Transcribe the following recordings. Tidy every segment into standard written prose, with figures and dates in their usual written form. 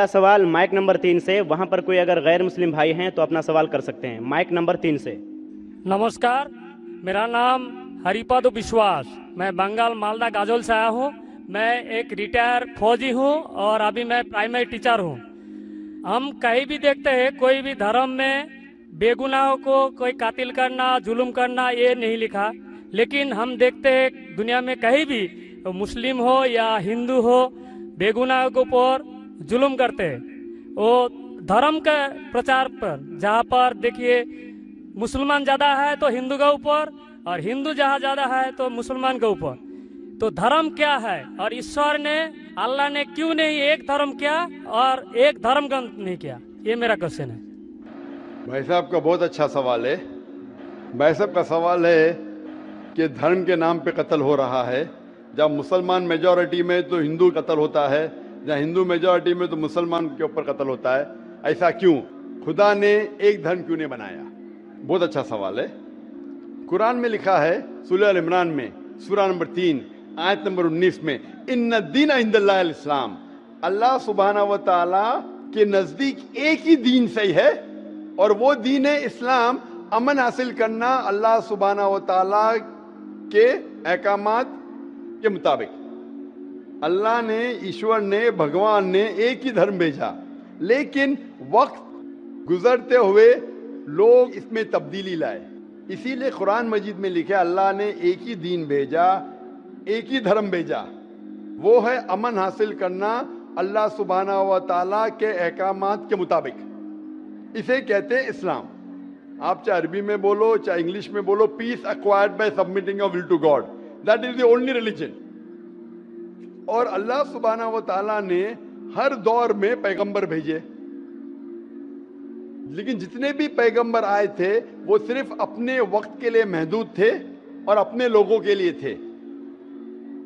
सवाल mic number 3 से, वहां पर कोई अगर गैर मुस्लिम भाई हैं तो अपना सवाल कर सकते हैं। माइक नंबर 3 से। नमस्कार, मेरा नाम हरिपद विश्वास, मैं बंगाल मालदा गाजोल से आया हूँ। मैं एक रिटायर फौजी हूँ और अभी मैं प्राइमरी टीचर हूँ। हम कहीं भी देखते हैं कोई भी धर्म में बेगुनाहों को कोई कातिल करना, जुल्म करना, ये नहीं लिखा। लेकिन हम देखते हैं दुनिया में कहीं भी तो मुस्लिम हो या हिंदू हो, बेगुनाहों के ऊपर जुल्म करते हैं। वो धर्म के प्रचार पर, जहाँ पर देखिए मुसलमान ज़्यादा है तो हिंदू के ऊपर, और हिंदू जहाँ ज़्यादा है तो मुसलमान के ऊपर। तो धर्म क्या है, और ईश्वर ने, अल्लाह ने क्यों नहीं एक धर्म किया और एक धर्म ग्रंथ नहीं किया? ये मेरा क्वेश्चन है। भाई साहब का बहुत अच्छा सवाल है। भाई साहब का सवाल है कि धर्म के नाम पे कत्ल हो रहा है। जब मुसलमान मेजॉरिटी में तो हिंदू कत्ल होता है, जहाँ हिंदू मेजॉरिटी में तो मुसलमान के ऊपर कत्ल होता है। ऐसा क्यों? खुदा ने एक धर्म क्यों नहीं बनाया? बहुत अच्छा सवाल है। कुरान में लिखा है सूरह अल इमरान में, सूरा नंबर 3 आयत नंबर 19 में, इन्ना दीन इंदल्लाहिल इस्लाम, अल्लाह सुब्हानहू व तआला के नजदीक एक ही दीन सही है और वो दीन है इस्लाम। अमन हासिल करना अल्लाह सुब्हानहू व तआला के अहकामात के मुताबिक। अल्लाह ने, ईश्वर ने, भगवान ने एक ही धर्म भेजा, लेकिन वक्त गुजरते हुए लोग इसमें तब्दीली लाए। इसीलिए कुरान मजीद में लिखा अल्लाह ने एक ही दीन भेजा, एक ही धर्म भेजा, वो है अमन हासिल करना अल्लाह सुब्हानहू व तआला के अहकामात के मुताबिक। इसे कहते हैं इस्लाम। आप चाहे अरबी में बोलो चाहे इंग्लिश में बोलो, peace acquired by submitting your will to God, that is the only religion. और अल्लाह सुब्हानहू व तआला ने हर दौर में पैगंबर भेजे, लेकिन जितने भी पैगंबर आए थे वो सिर्फ अपने वक्त के लिए महदूद थे और अपने लोगों के लिए थे।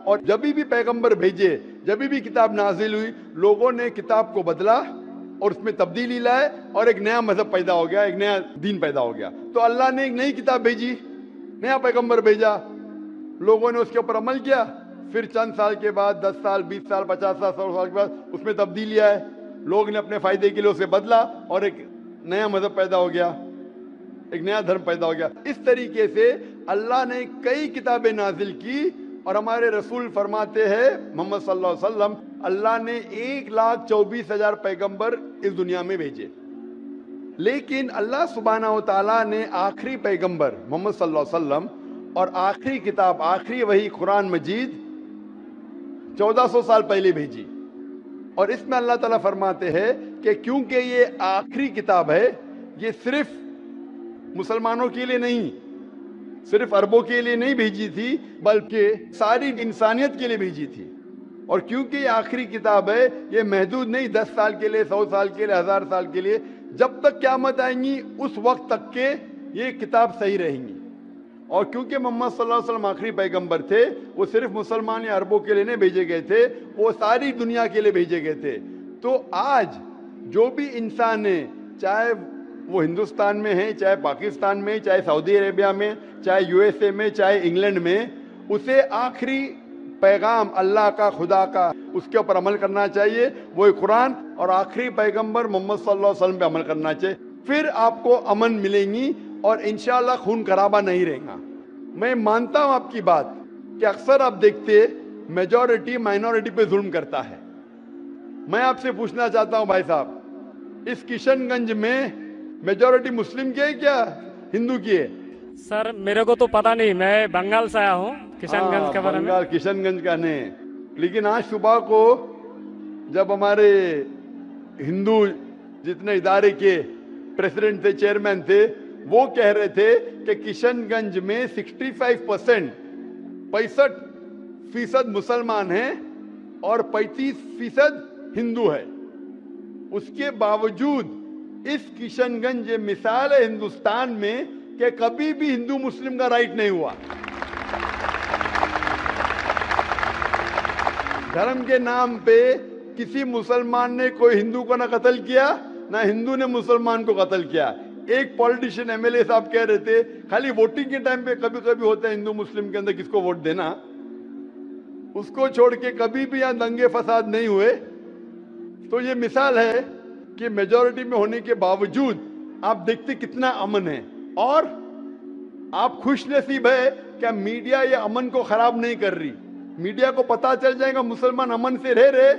और जब भी पैगंबर भेजे, जब भी किताब नाजिल हुई, लोगों ने किताब को बदला और उसमें तब्दीली लाए और एक नया मजहब पैदा हो गया, एक नया दीन पैदा हो गया। तो अल्लाह ने एक नई किताब भेजी, नया पैगंबर भेजा, लोगों ने उसके ऊपर अमल किया। फिर चंद साल के बाद, 10 साल, 20 साल, 50 साल, 100 साल के बाद उसमें तब्दीली आए, लोग ने अपने फायदे के लिए उसे बदला और एक नया मजहब पैदा हो गया, एक नया धर्म पैदा हो गया। इस तरीके से अल्लाह ने कई किताबें नाजिल की और हमारे रसूल फरमाते हैं मोहम्मद सल्लल्लाहु अलैहि वसल्लम, अल्लाह ने 1,24,000 पैगंबर इस दुनिया में भेजे। लेकिन अल्लाह सुब्हानहू तआला ने आखिरी पैगंबर मोहम्मद सल्लल्लाहु अलैहि वसल्लम और आखिरी किताब, आखिरी वही कुरान मजीद 1400 साल पहले भेजी। और इसमें अल्लाह ताला फरमाते हैं कि क्योंकि ये आखिरी किताब है, ये सिर्फ मुसलमानों के लिए नहीं, सिर्फ अरबों के लिए नहीं भेजी थी, बल्कि सारी इंसानियत के लिए भेजी थी। और क्योंकि ये आखिरी किताब है, ये महदूद नहीं 10 साल के लिए, 100 साल के लिए, 1000 साल के लिए, जब तक क़यामत आएंगी उस वक्त तक के ये किताब सही रहेंगी। और क्योंकि मोहम्मद सल्लल्लाहु अलैहि वसल्लम आखिरी पैगंबर थे, वो सिर्फ मुसलमान या अरबों के लिए नहीं भेजे गए थे, वो सारी दुनिया के लिए भेजे गए थे। तो आज जो भी इंसान है, चाहे वो हिंदुस्तान में है, चाहे पाकिस्तान में, चाहे सऊदी अरेबिया में, चाहे यूएसए में, चाहे इंग्लैंड में, उसे आखिरी पैगाम अल्लाह का, खुदा का, उसके ऊपर अमल करना चाहिए, वो कुरान और आखिरी पैगंबर मोहम्मद सल्लल्लाहु अलैहि वसल्लम पे अमल करना चाहिए। फिर आपको अमन मिलेंगी और इंशाअल्लाह खून खराबा नहीं रहेगा। मैं मानता हूं आपकी बात कि अक्सर आप देखते मेजॉरिटी माइनॉरिटी पे जुल्म करता है। मैं आपसे पूछना चाहता हूं भाई साहब, इस किशनगंज में मेजॉरिटी मुस्लिम की है क्या हिंदू की है? सर मेरे को तो पता नहीं, मैं बंगाल से आया हूँ, किशनगंज के बारे में। किशनगंज का नहीं, लेकिन आज सुबह को जब हमारे हिंदू जितने इदारे के प्रेसिडेंट थे, चेयरमैन थे, वो कह रहे थे कि किशनगंज में 65% मुसलमान हैं और 35% हिंदू है। उसके बावजूद इस किशनगंज ये मिसाल है हिंदुस्तान में कि कभी भी हिंदू मुस्लिम का राइट नहीं हुआ। धर्म के नाम पे किसी मुसलमान ने कोई हिंदू को ना कत्ल किया, ना हिंदू ने मुसलमान को कत्ल किया। एक पॉलिटिशियन एमएलए साहब कह रहे थे खाली वोटिंग के टाइम पे कभी कभी होता है हिंदू मुस्लिम के अंदर किसको वोट देना, उसको छोड़ के कभी भी यहां दंगे फसाद नहीं हुए। तो ये मिसाल है कि मेजॉरिटी में होने के बावजूद आप देखते कितना अमन है, और आप खुश नसीब है कि मीडिया ये अमन को खराब नहीं कर रही। मीडिया को पता चल जाएगा मुसलमान अमन से रह रहे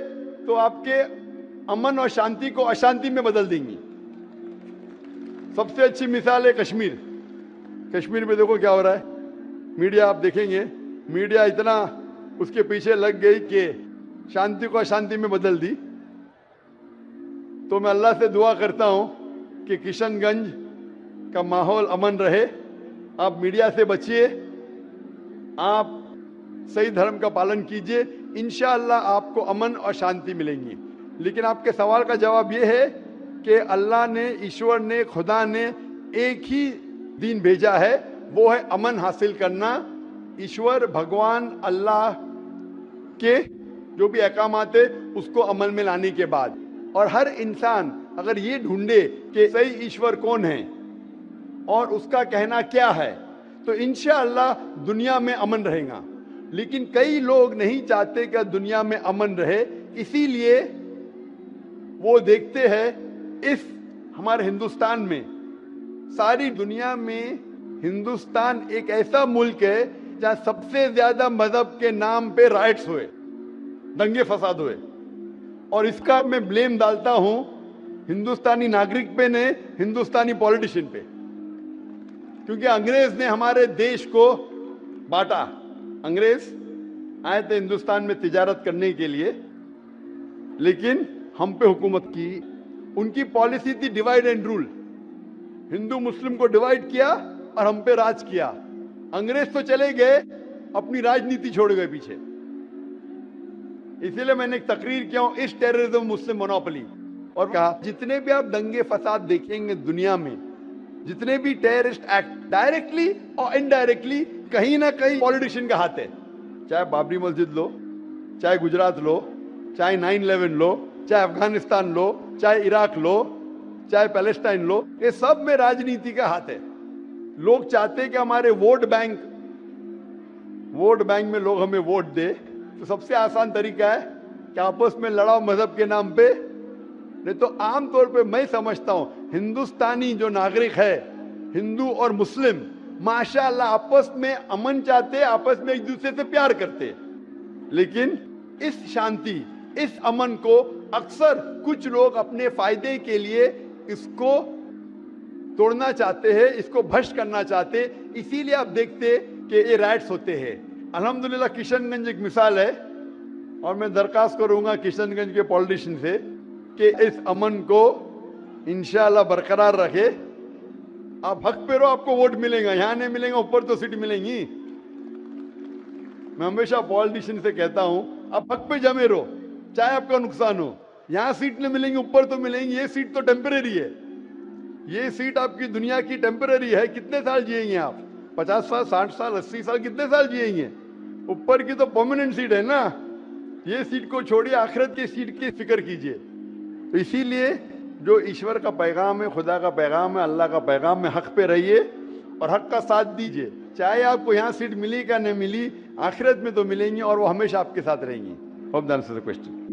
तो आपके अमन और शांति को अशांति में बदल देंगी। सबसे अच्छी मिसाल है कश्मीर। कश्मीर में देखो क्या हो रहा है। मीडिया आप देखेंगे, मीडिया इतना उसके पीछे लग गई कि शांति को अशांति में बदल दी। तो मैं अल्लाह से दुआ करता हूं कि किशनगंज का माहौल अमन रहे। आप मीडिया से बचिए, आप सही धर्म का पालन कीजिए, इंशाअल्लाह आपको अमन और शांति मिलेंगी। लेकिन आपके सवाल का जवाब ये है कि अल्लाह ने, ईश्वर ने, खुदा ने एक ही दीन भेजा है, वो है अमन हासिल करना। ईश्वर, भगवान, अल्लाह के जो भी अहकामात है उसको अमल में लाने के बाद, और हर इंसान अगर ये ढूंढे कि सही ईश्वर कौन है और उसका कहना क्या है, तो इंशाअल्लाह दुनिया में अमन रहेगा। लेकिन कई लोग नहीं चाहते कि दुनिया में अमन रहे, इसीलिए वो देखते हैं इस हमारे हिंदुस्तान में, सारी दुनिया में हिंदुस्तान एक ऐसा मुल्क है जहां सबसे ज्यादा मजहब के नाम पे राइट्स हुए, दंगे फसाद हुए। और इसका मैं ब्लेम डालता हूं हिंदुस्तानी नागरिक पे ने, हिंदुस्तानी पॉलिटिशियन पे, क्योंकि अंग्रेज ने हमारे देश को बांटा। अंग्रेज आए थे हिंदुस्तान में तिजारत करने के लिए, लेकिन हम पे हुकूमत की। उनकी पॉलिसी थी डिवाइड एंड रूल, हिंदू मुस्लिम को डिवाइड किया और हम पे राज किया। अंग्रेज तो चले गए, अपनी राजनीति छोड़ गए पीछे। इसीलिए मैंने एक तकरीर किया हूं, इस टेररिज्म मुस्लिम मोनोपोली, और कहा जितने भी आप दंगे फसाद देखेंगे दुनिया में, जितने भी टेररिस्ट एक्ट डायरेक्टली और इनडायरेक्टली कहीं ना कहीं पॉलिटिशियन का हाथ है। चाहे बाबरी मस्जिद लो, चाहे गुजरात लो, चाहे 9/11 लो, चाहे अफगानिस्तान लो, चाहे इराक लो, चाहे पैलेस्टाइन लो, ये सब में राजनीति का हाथ है। लोग चाहते हैं कि हमारे वोट बैंक में लोग हमें वोट दे, तो सबसे आसान तरीका है कि आपस में लड़ाओ मजहब के नाम पे। नहीं तो आमतौर पे मैं समझता हूं हिंदुस्तानी जो नागरिक है, हिंदू और मुस्लिम, माशाअल्लाह आपस में अमन चाहते, आपस में एक दूसरे से प्यार करते। लेकिन इस शांति, इस अमन को अक्सर कुछ लोग अपने फायदे के लिए इसको तोड़ना चाहते हैं, इसको भ्रष्ट करना चाहते। इसीलिए आप देखते कि ये राइट्स होते हैं। अल्हम्दुलिल्लाह किशनगंज एक मिसाल है, और मैं दरखास्त करूंगा किशनगंज के पॉलिटिशियन से कि इस अमन को इंशाअल्लाह बरकरार रखे। आप हक पे रहो, आपको वोट मिलेगा, यहां नहीं मिलेगा, ऊपर तो सीट मिलेंगी। मैं हमेशा पॉलिटिशियन से कहता हूं आप हक पे जमे रहो, चाहे आपका नुकसान हो। यहां सीट नहीं मिलेंगी, ऊपर तो मिलेंगी। ये सीट तो टेम्परेरी है, ये सीट आपकी दुनिया की टेम्परेरी है। कितने साल जिएंगे आप? 50 साल, 60 साल, 80 साल, कितने साल जिएंगे? ऊपर की तो परमानेंट सीट है ना। ये सीट को छोड़िए, आखिरत की सीट की फिक्र कीजिए। तो इसीलिए जो ईश्वर का पैगाम है, खुदा का पैगाम है, अल्लाह का पैगाम है, हक पे रहिए और हक का साथ दीजिए। चाहे आपको यहाँ सीट मिली क्या नहीं मिली, आखिरत में तो मिलेंगी और वो हमेशा आपके साथ रहेंगी। Hope that answers the question.